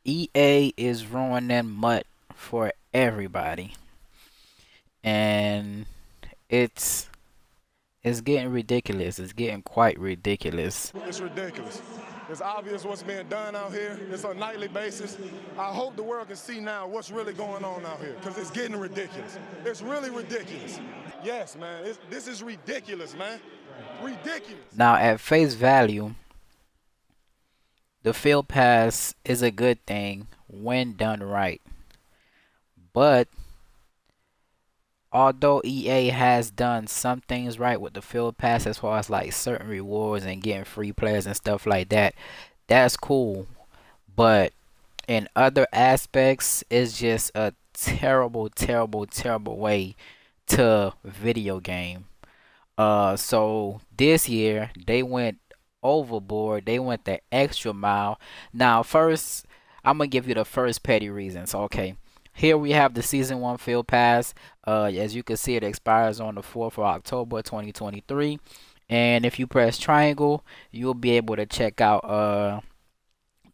EA is ruining MUT for everybody, and it's it's getting ridiculous. It's getting quite ridiculous. It's ridiculous. It's obvious what's being done out here. It's on a nightly basis. I hope the world can see now what's really going on out here because it's getting ridiculous. It's really ridiculous. Yes, man. This is ridiculous, man. Ridiculous. Now, at face value, the field pass is a good thing when done right. But although EA has done some things right with the field pass as far as like certain rewards and getting free players and stuff like that, that's cool. But in other aspects, it's just a terrible, terrible, terrible way to video game. So this year they went overboard. They went the extra mile. Now, first, I'm gonna give you the first petty reasons. Okay, here we have the season one field pass. As you can see, it expires on the 4th of October, 2023. And if you press triangle, you'll be able to check out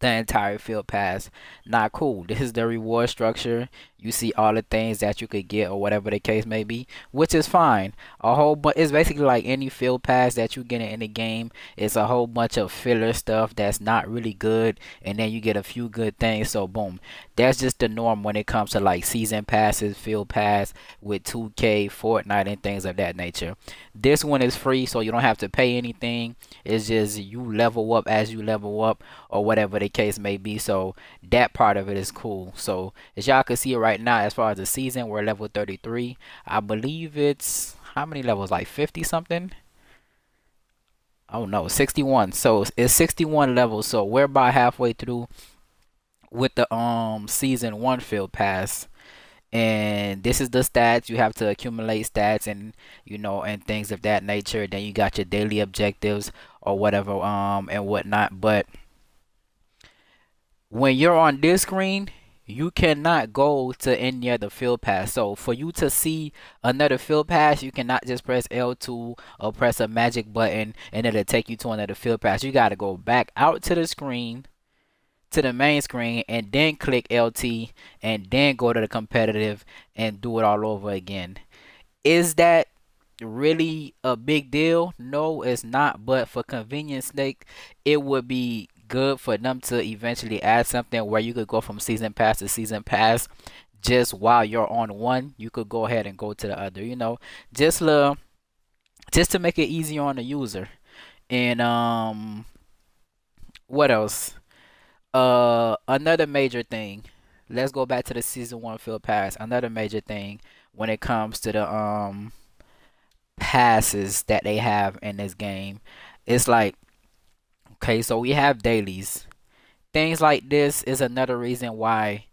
the entire field pass. Not cool. This is the reward structure. You see all the things that you could get or whatever the case may be, which is fine. A whole but it's basically like any field pass that you get in the game. It's a whole bunch of filler stuff that's not really good, and then you get a few good things. So boom, that's just the norm when it comes to like season passes, field pass with 2K, Fortnite, and things of that nature. This one is free, so you don't have to pay anything. It's just you level up as you level up or whatever the case may be. So that part of it is cool. So as y'all can see right now, as far as the season, we're level 33. I believe it's how many levels? Like 50 something? Oh no, 61. So it's 61 levels. So we're about halfway through with the season one field pass. And this is the stats. You have to accumulate stats and and things of that nature. Then you got your daily objectives or whatever and whatnot. But when you're on this screen, you cannot go to any other field pass. So for you to see another field pass, you cannot just press L2 or press a magic button and it'll take you to another field pass. You got to go back out to the screen, to the main screen, and then click LT and then go to the competitive and do it all over again. Is that really a big deal? No, it's not. But for convenience sake, it would be good for them to eventually add something where you could go from season pass to season pass just while you're on one. You could go ahead and go to the other. Just just to make it easier on the user. And what else? Another major thing. Let's go back to the season one field pass. Another major thing when it comes to the passes that they have in this game. It's like, okay, so we have dailies. Things like this is another reason why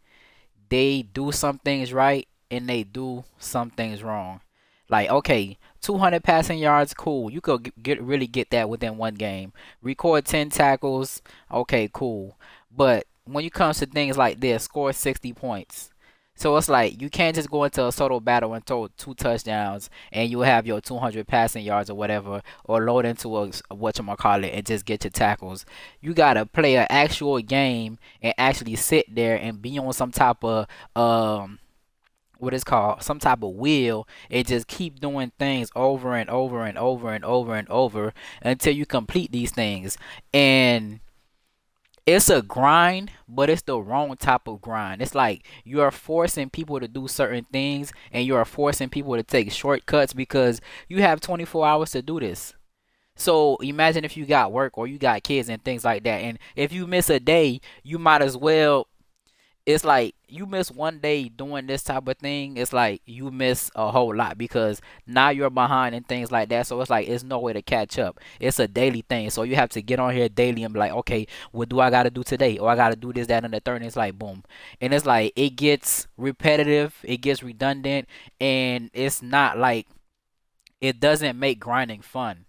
they do some things right and they do some things wrong. Like, okay, 200 passing yards, cool. You could really get that within one game. Record 10 tackles, okay, cool. But when it comes to things like this, score 60 points. So it's like you can't just go into a solo battle and throw two touchdowns and you have your 200 passing yards or whatever, or load into a whatchamacallit and just get your tackles. You gotta play an actual game and actually sit there and be on some type of what is called some type of wheel and just keep doing things over and over and over and over and over until you complete these things. And it's a grind, but it's the wrong type of grind. It's like you are forcing people to do certain things and you are forcing people to take shortcuts because you have 24 hours to do this. So imagine if you got work or you got kids and things like that. And if you miss a day, you might as well, it's like you miss one day doing this type of thing, it's like you miss a whole lot because now you're behind and things like that. So it's like it's no way to catch up. It's a daily thing. So you have to get on here daily and be like, okay, what do I gotta do today? Or I gotta do this, that, and the third. And it's like boom. And it's like it gets repetitive, it gets redundant, and it's not like it doesn't make grinding fun.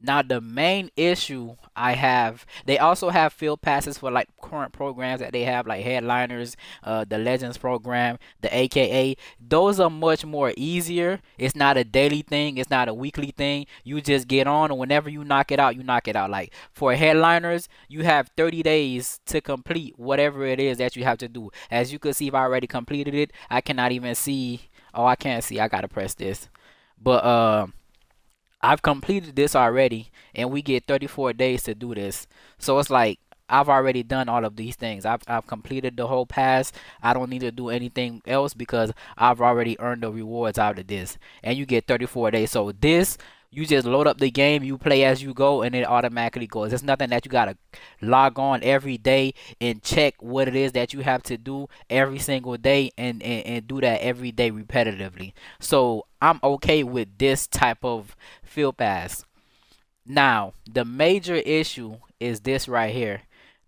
Now the main issue I have, they also have field passes for like current programs that they have, like Headliners, the Legends program, the AKA. Those are much more easier. It's not a daily thing. It's not a weekly thing. You just get on, and whenever you knock it out, you knock it out. Like for Headliners, you have 30 days to complete whatever it is that you have to do. As you can see, if I already completed it, I cannot even see. Oh, I can't see. I gotta press this. But I've completed this already, and we get 34 days to do this. So it's like I've already done all of these things. I've completed the whole pass. I don't need to do anything else because I've already earned the rewards out of this. And you get 34 days. So this, you just load up the game, you play as you go, and it automatically goes. It's nothing that you gotta log on every day and check what it is that you have to do every single day, and do that every day repetitively. So I'm okay with this type of field pass. Now, the major issue is this right here,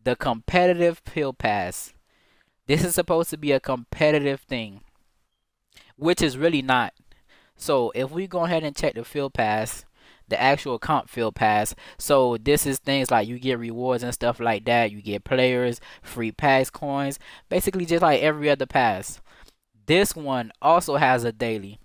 the competitive field pass. This is supposed to be a competitive thing, which is really not. So if we go ahead and check the field pass, the actual comp field pass, so this is things like you get rewards and stuff like that. You get players, free pass coins, basically just like every other pass. This one also has a daily.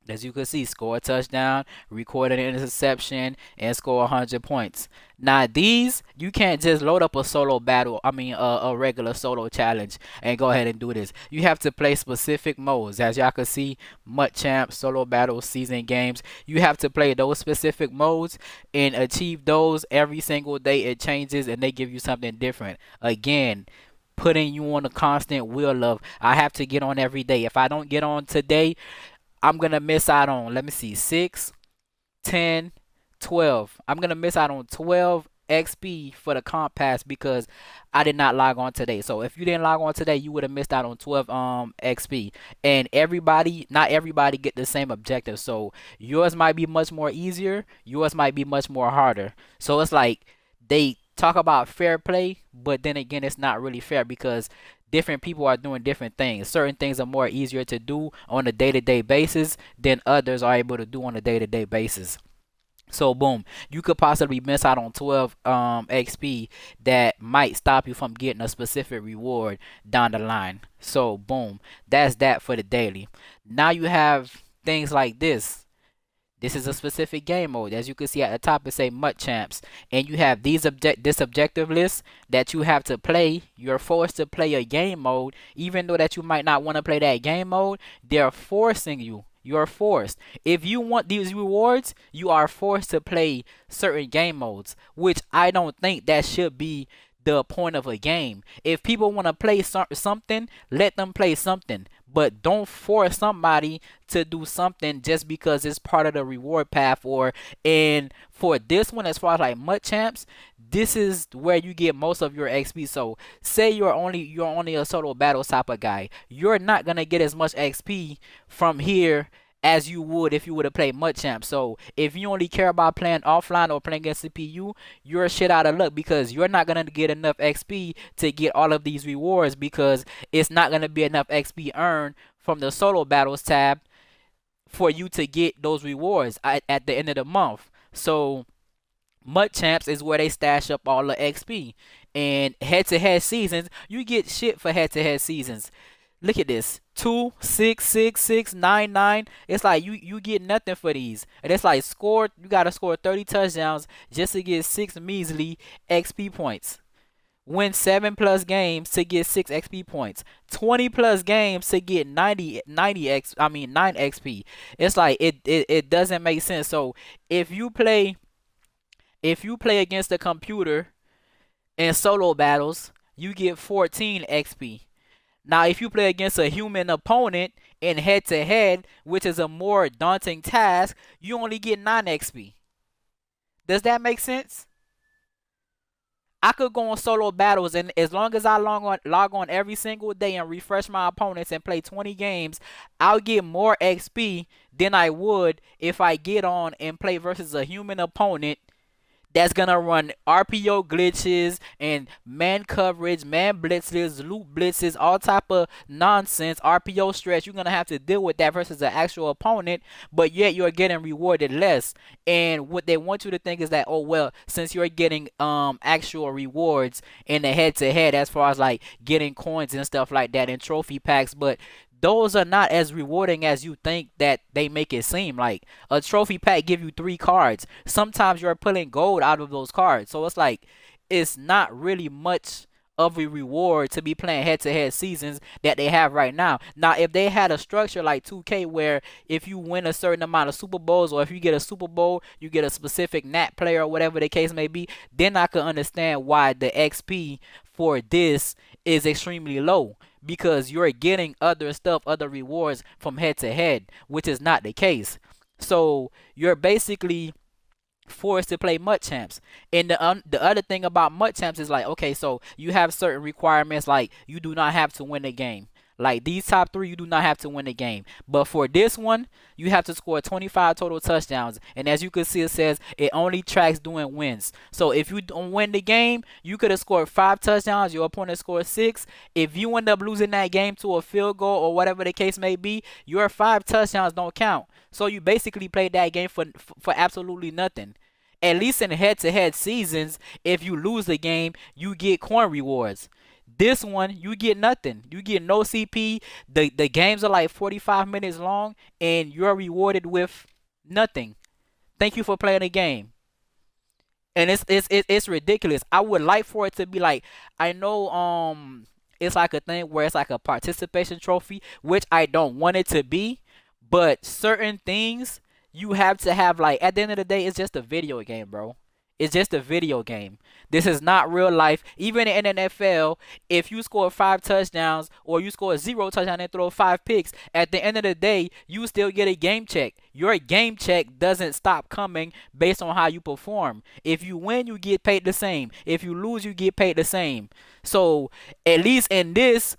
As you can see, score a touchdown, record an interception, and score 100 points. Now these, you can't just load up a solo battle, a regular solo challenge and go ahead and do this. You have to play specific modes. As y'all can see, MUT Champ, solo battles, season games. You have to play those specific modes and achieve those every single day. It changes and they give you something different. Again, putting you on a constant wheel of, I have to get on every day. If I don't get on today, I'm gonna miss out on, let me see, 6, 10, 12. I'm gonna miss out on 12 XP for the comp pass because I did not log on today. So if you didn't log on today, you would have missed out on 12 XP. And everybody, not everybody get the same objective. So yours might be much more easier, yours might be much more harder. So it's like they talk about fair play, but then again it's not really fair because different people are doing different things. Certain things are more easier to do on a day-to-day basis than others are able to do on a day-to-day basis. So boom, you could possibly miss out on 12 XP that might stop you from getting a specific reward down the line. So boom, that's that for the daily. Now you have things like this. This is a specific game mode. As you can see at the top, it say MUT Champs, and you have this objective list that you have to play. You're forced to play a game mode, even though that you might not want to play that game mode. They're forcing you. You're forced. If you want these rewards, you are forced to play certain game modes, which I don't think that should be the point of a game. If people want to play something, let them play something. But don't force somebody to do something just because it's part of the reward path. Or, and for this one, as far as like MUT Champs, this is where you get most of your XP. So say you're only a solo battle type of guy, you're not gonna get as much XP from here as you would if you would have played MUT Champ. So if you only care about playing offline or playing against CPU, you're shit out of luck because you're not gonna get enough XP to get all of these rewards because it's not gonna be enough XP earned from the solo battles tab for you to get those rewards at the end of the month. So MUT Champs is where they stash up all the XP. And head-to-head seasons, you get shit for head-to-head seasons. Look at this. 2, 6, 6, 6, 9, 9. It's like you get nothing for these. And it's like you gotta score 30 touchdowns just to get 6 measly XP points. Win 7 plus games to get 6 XP points. 20 plus games to get 9 XP. It's like it doesn't make sense. So if you play against the computer in solo battles, you get 14 XP. Now, if you play against a human opponent in head to head, which is a more daunting task, you only get 9 XP. Does that make sense? I could go on solo battles, and as long as I log on every single day and refresh my opponents and play 20 games, I'll get more XP than I would if I get on and play versus a human opponent that's gonna run RPO glitches and man coverage, man blitzes, loop blitzes, all type of nonsense, RPO stretch. You're gonna have to deal with that versus the actual opponent, but yet you're getting rewarded less. And what they want you to think is that, oh well, since you're getting actual rewards in the head to head, as far as like getting coins and stuff like that and trophy packs, but those are not as rewarding as you think that they make it seem. Like a trophy pack give you 3 cards. Sometimes you're pulling gold out of those cards. So it's like it's not really much of a reward to be playing head to head seasons that they have right now. Now, if they had a structure like 2K where if you win a certain amount of Super Bowls or if you get a Super Bowl, you get a specific NAT player or whatever the case may be, then I could understand why the XP for this is extremely low because you're getting other stuff, other rewards from head to head, which is not the case. So you're basically forced to play MUT champs. And the other thing about MUT champs is like, okay, so you have certain requirements, like you do not have to win the game. Like these top three, you do not have to win the game. But for this one, you have to score 25 total touchdowns. And as you can see, it says it only tracks doing wins. So if you don't win the game, you could have scored 5 touchdowns. Your opponent scored 6. If you end up losing that game to a field goal or whatever the case may be, your 5 touchdowns don't count. So you basically played that game for absolutely nothing. At least in head-to-head seasons, if you lose the game, you get coin rewards. This one, you get nothing. You get no CP. The games are like 45 minutes long, and you're rewarded with nothing. Thank you for playing the game. And it's ridiculous. I would like for it to be like, I know it's like a thing where it's like a participation trophy, which I don't want it to be, but certain things you have to have, like, at the end of the day, it's just a video game, bro. It's just a video game. This is not real life. Even in the NFL, if you score 5 touchdowns or you score 0 touchdowns and throw 5 picks, at the end of the day, you still get a game check. Your game check doesn't stop coming based on how you perform. If you win, you get paid the same. If you lose, you get paid the same. So at least in this,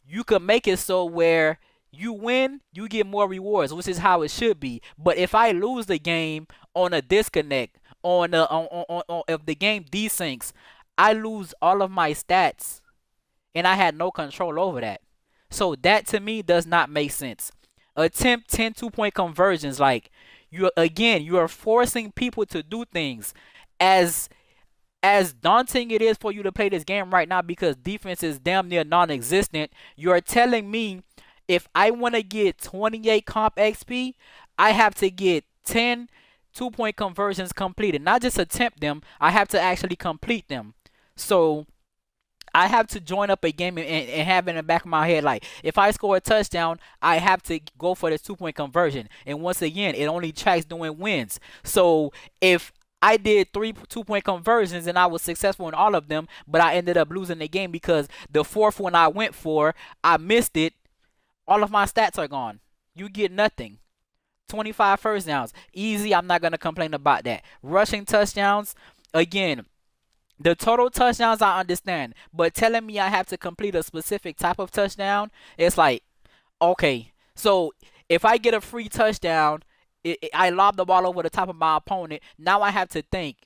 you can make it so where you win, you get more rewards, which is how it should be. But if I lose the game on a disconnect, on if the game desyncs, I lose all of my stats, and I had no control over that. So that to me does not make sense. Attempt 10 2-point conversions, like you are forcing people to do things as daunting it is for you to play this game right now because defense is damn near non-existent. You're telling me if I want to get 28 comp XP, I have to get 10 2-point conversions completed. Not just attempt them, I have to actually complete them. So I have to join up a game and have in the back of my head, like, if I score a touchdown, I have to go for this 2-point conversion. And once again, it only tracks doing wins. So if I did 3 2-point conversions and I was successful in all of them, but I ended up losing the game because the fourth one I went for, I missed it, all of my stats are gone. You get nothing. 25 first downs. Easy, I'm not going to complain about that. Rushing touchdowns, again, the total touchdowns I understand, but telling me I have to complete a specific type of touchdown, it's like, okay, so if I get a free touchdown, I lob the ball over the top of my opponent. Now I have to think,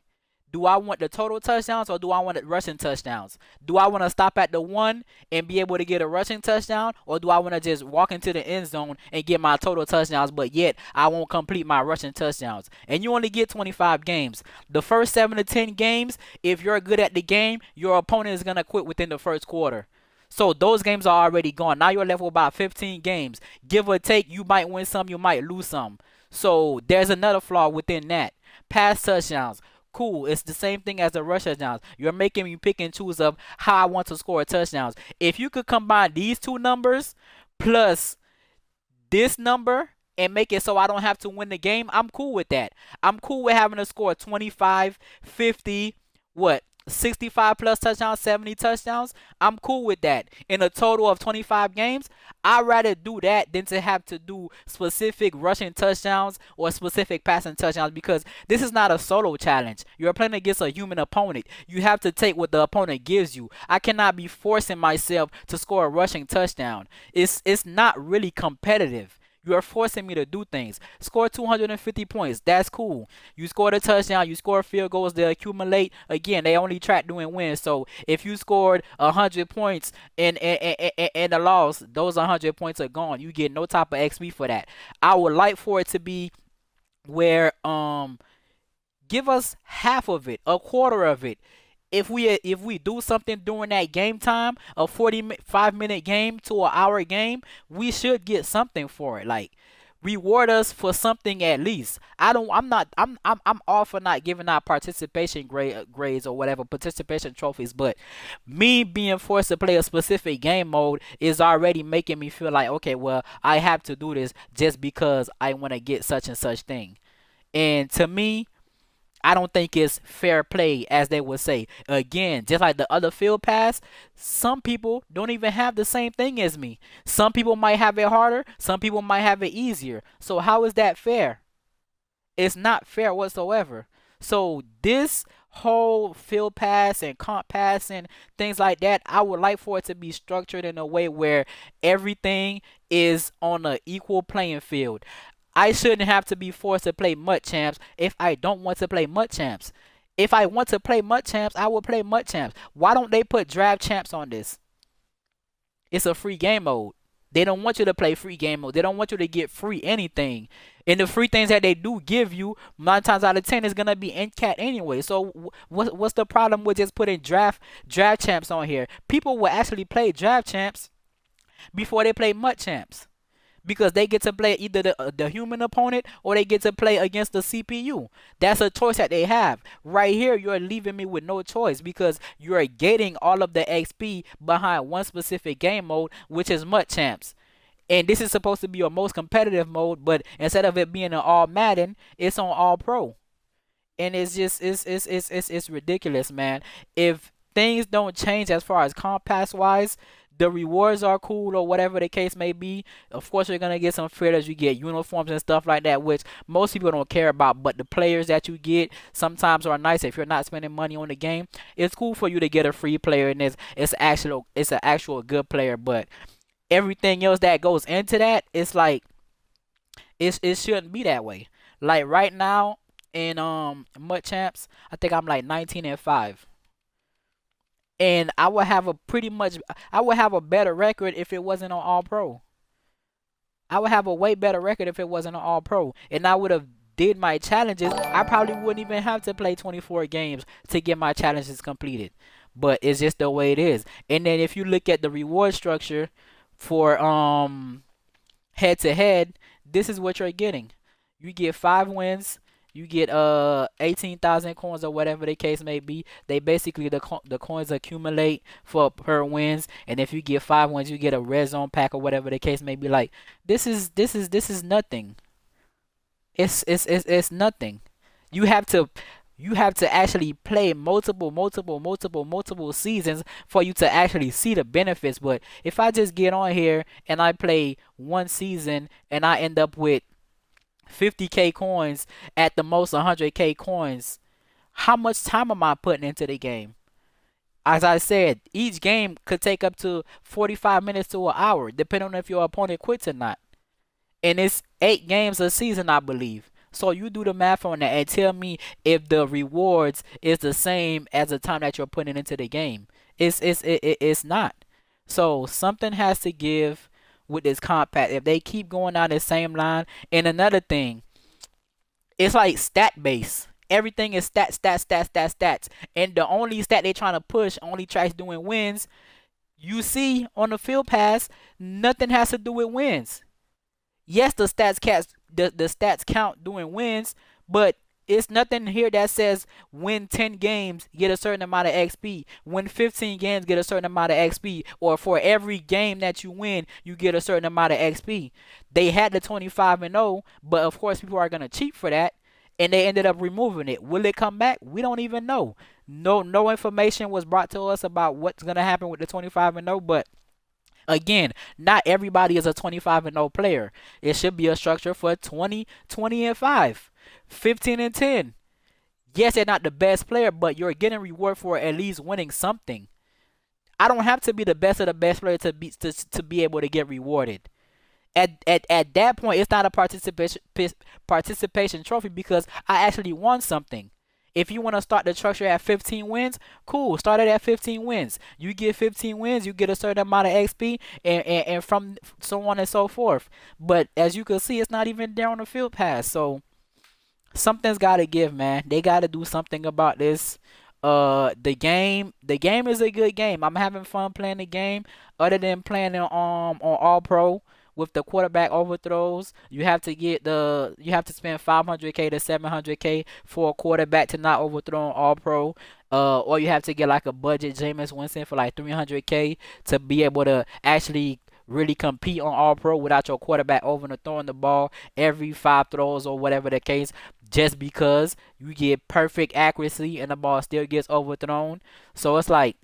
do I want the total touchdowns or do I want the rushing touchdowns? Do I want to stop at the one and be able to get a rushing touchdown, or do I want to just walk into the end zone and get my total touchdowns, but yet I won't complete my rushing touchdowns? And you only get 25 games. The first 7 to 10 games, if you're good at the game, your opponent is going to quit within the first quarter. So those games are already gone. Now you're left with about 15 games. Give or take, you might win some, you might lose some. So there's another flaw within that. Pass touchdowns. Cool. It's the same thing as the rush touchdowns. You're making me pick and choose of how I want to score touchdowns. If you could combine these two numbers plus this number and make it so I don't have to win the game, I'm cool with that. I'm cool with having to score 25, 50, 65 plus touchdowns, 70 touchdowns. I'm cool with that. In a total of 25 games, I'd rather do that than to have to do specific rushing touchdowns or specific passing touchdowns, because this is not a solo challenge. You're playing against a human opponent. You have to take what the opponent gives you. I cannot be forcing myself to score a rushing touchdown. It's not really competitive. You are forcing me to do things. Score 250 points. That's cool. You scored a touchdown. You score field goals. They accumulate. Again, they only track doing wins. So if you scored 100 points in a loss, those 100 points are gone. You get no type of XP for that. I would like for it to be where give us half of it, a quarter of it. If we do something during that game time, a 45-minute game to an hour game, we should get something for it. Like reward us for something at least. I don't. I'm not. I'm all for not giving out participation grades or whatever participation trophies. But me being forced to play a specific game mode is already making me feel like okay, well, I have to do this just because I want to get such and such thing. And to me, I don't think it's fair play, as they would say. Again, just like the other field pass, some people don't even have the same thing as me. Some people might have it harder, some people might have it easier. So, how is that fair? It's not fair whatsoever. So, this whole field pass and comp pass and things like that, I would like for it to be structured in a way where everything is on an equal playing field. I shouldn't have to be forced to play MUT champs if I don't want to play MUT champs. If I want to play MUT champs, I will play MUT champs. Why don't they put draft champs on this? It's a free game mode. They don't want you to play free game mode. They don't want you to get free anything. And the free things that they do give you, 9 times out of 10 is gonna be in cat anyway. So what's the problem with just putting draft champs on here? People will actually play draft champs before they play MUT champs because they get to play either the human opponent or they get to play against the CPU. That's a choice that they have. Right here, you're leaving me with no choice because you're gating all of the XP behind one specific game mode, which is MUT champs. And this is supposed to be your most competitive mode, but instead of it being an all Madden, it's on all pro. And it's just it's ridiculous, man. If things don't change as far as compass wise, the rewards are cool or whatever the case may be. Of course, you're gonna get some features. You get uniforms and stuff like that, which most people don't care about. But the players that you get sometimes are nice if you're not spending money on the game. It's cool for you to get a free player, and it's an actual good player. But everything else that goes into that, it's like it shouldn't be that way. Like right now in MUT champs, I think I'm like 19-5. And I would have a better record if it wasn't on All Pro. I would have a way better record if it wasn't on All Pro. And I would have did my challenges. I probably wouldn't even have to play 24 games to get my challenges completed. But it's just the way it is. And then if you look at the reward structure for head to head, this is what you're getting. You get 5 wins. You get 18,000 coins or whatever the case may be. They basically the coins accumulate for per wins, and if you get 5 wins, you get a red zone pack or whatever the case may be. Like this is nothing. It's nothing. You have to actually play multiple seasons for you to actually see the benefits. But if I just get on here and I play one season and I end up with 50K coins, at the most 100K coins, how much time am I putting into the game? As I said, each game could take up to 45 minutes to an hour, depending on if your opponent quits or not. And it's 8 games a season, I believe. So you do the math on that and tell me if the rewards is the same as the time that you're putting into the game. It's not. So something has to give with this compact. If they keep going down the same line, and another thing, it's like stat based. Everything is stats. And the only stat they're trying to push only tracks doing wins. You see on the field pass, nothing has to do with wins. Yes, the stats count doing wins, but it's nothing here that says win 10 games, get a certain amount of XP. Win 15 games, get a certain amount of XP. Or for every game that you win, you get a certain amount of XP. They had the 25-0, but of course people are going to cheat for that. And they ended up removing it. Will it come back? We don't even know. No information was brought to us about what's going to happen with the 25-0, but again, not everybody is a 25-0 player. It should be a structure for 20-5, 15-10. Yes, they're not the best player, but you're getting reward for at least winning something. I don't have to be the best of the best player to be able to get rewarded. At that point, it's not a participation trophy because I actually won something. If you want to start the structure at 15 wins, cool. Start it at 15 wins. You get 15 wins, you get a certain amount of XP, and from so on and so forth. But as you can see, it's not even there on the field pass. So something's got to give, man. They got to do something about this. The game is a good game. I'm having fun playing the game. Other than playing on All Pro with the quarterback overthrows, you have to spend 500K to 700K for a quarterback to not overthrow on All Pro. Or you have to get like a budget Jameis Winston for like 300K to be able to actually really compete on All Pro without your quarterback overthrowing the ball every 5 throws or whatever the case, just because you get perfect accuracy and the ball still gets overthrown. So it's like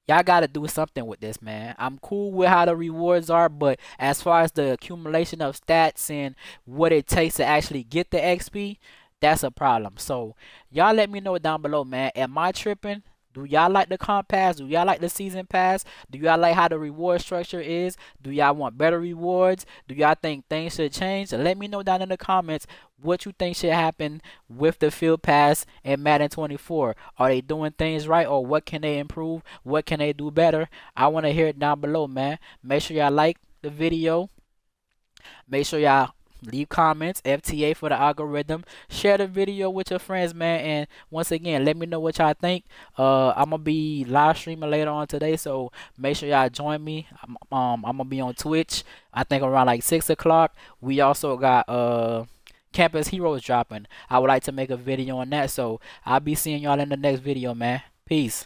y'all gotta do something with this, man. I'm cool with how the rewards are, but as far as the accumulation of stats and what it takes to actually get the XP, that's a problem. So y'all let me know down below, man. Am I tripping? Do y'all like the comp pass? Do y'all like the season pass? Do y'all like how the reward structure is? Do y'all want better rewards? Do y'all think things should change? Let me know down in the comments what you think should happen with the field pass in Madden 24. Are they doing things right, or what can they improve? What can they do better? I want to hear it down below, man. Make sure y'all like the video. Make sure y'all leave comments, FTA for the algorithm. Share the video with your friends, man. And once again, let me know what y'all think. I'm gonna be live streaming later on today, so make sure y'all join me. I'm gonna be on Twitch. I think around like 6 o'clock. We also got Campus Heroes dropping. I would like to make a video on that, so I'll be seeing y'all in the next video, man. Peace.